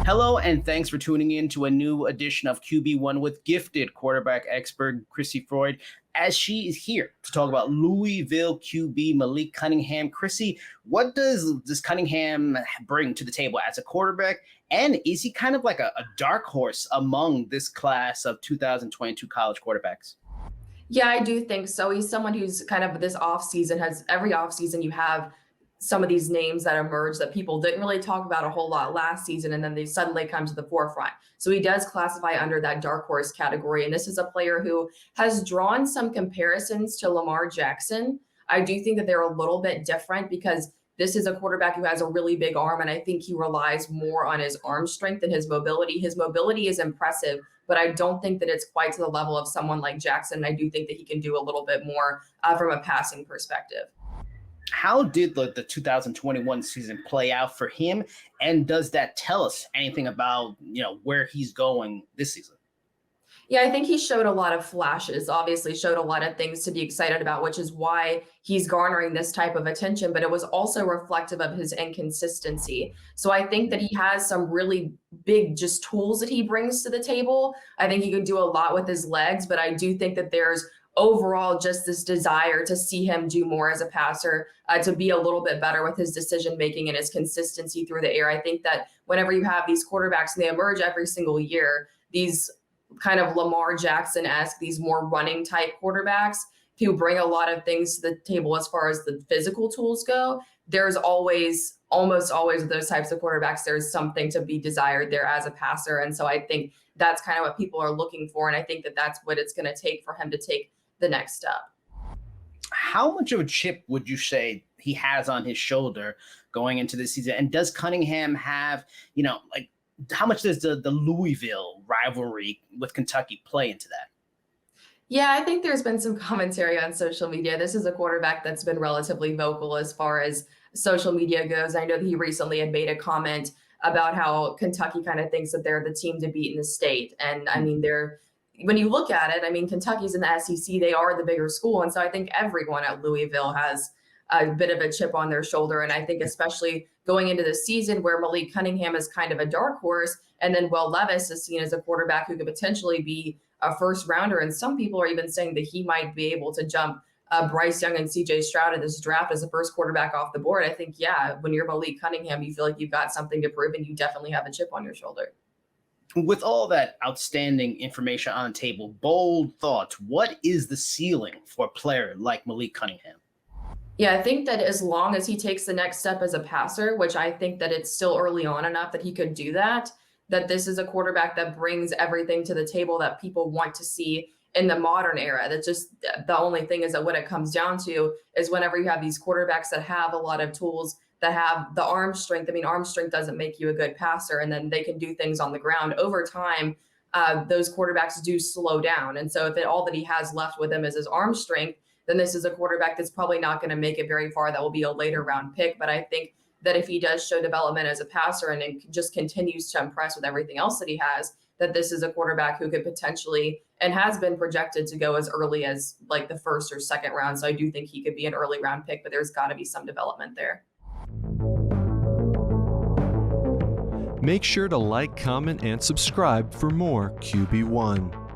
Hello, and thanks for tuning in to a new edition of QB1 with gifted quarterback expert Crissy Froyd, as she is here to talk about Louisville QB Malik Cunningham. Crissy, what does Cunningham bring to the table as a quarterback? And is he kind of like a dark horse among this class of 2022 college quarterbacks? Yeah, I do think so. He's someone who's kind of this offseason has every offseason you have some of these names that emerge that people didn't really talk about a whole lot last season, and then they suddenly come to the forefront. So he does classify under that dark horse category. And this is a player who has drawn some comparisons to Lamar Jackson. I do think that they're a little bit different because this is a quarterback who has a really big arm, and I think he relies more on his arm strength than his mobility. His mobility is impressive, but I don't think that it's quite to the level of someone like Jackson. I do think that he can do a little bit more from a passing perspective. How did the 2021 season play out for him? And does that tell us anything about, where he's going this season? Yeah, I think he showed a lot of flashes, obviously showed a lot of things to be excited about, which is why he's garnering this type of attention, but it was also reflective of his inconsistency. So I think that he has some really big just tools that he brings to the table. I think he can do a lot with his legs, but I do think that there's overall just this desire to see him do more as a passer, to be a little bit better with his decision making and his consistency through the air. I think that whenever you have these quarterbacks and they emerge every single year, these kind of Lamar Jackson-esque, these more running type quarterbacks who bring a lot of things to the table as far as the physical tools go, there's almost always with those types of quarterbacks, there's something to be desired there as a passer. And so I think that's kind of what people are looking for. And I think that that's what it's going to take for him to take the next step. How much of a chip would you say he has on his shoulder going into this season? And does Cunningham have, how much does the Louisville rivalry with Kentucky play into that? Yeah, I think there's been some commentary on social media. This is a quarterback that's been relatively vocal as far as social media goes. I know that he recently had made a comment about how Kentucky kind of thinks that they're the team to beat in the state. And I mean, when you look at it, I mean, Kentucky's in the SEC, they are the bigger school. And so I think everyone at Louisville has a bit of a chip on their shoulder. And I think especially going into the season where Malik Cunningham is kind of a dark horse, and then Will Levis is seen as a quarterback who could potentially be a first rounder. And some people are even saying that he might be able to jump Bryce Young and CJ Stroud in this draft as the first quarterback off the board. I think, yeah, when you're Malik Cunningham, you feel like you've got something to prove and you definitely have a chip on your shoulder. With all that outstanding information on the table, bold thoughts, what is the ceiling for a player like Malik Cunningham? Yeah, I think that as long as he takes the next step as a passer, which I think that it's still early on enough that he could do that this is a quarterback that brings everything to the table that people want to see in the modern era. That's just the only thing is that what it comes down to is whenever you have these quarterbacks that have a lot of tools, that have the arm strength. I mean, arm strength doesn't make you a good passer, and then they can do things on the ground. Over time, those quarterbacks do slow down. And so if all that he has left with him is his arm strength, then this is a quarterback that's probably not going to make it very far. That will be a later round pick. But I think that if he does show development as a passer and just continues to impress with everything else that he has, that this is a quarterback who could potentially and has been projected to go as early as like the first or second round. So I do think he could be an early round pick, but there's got to be some development there. Make sure to like, comment, and subscribe for more QB1.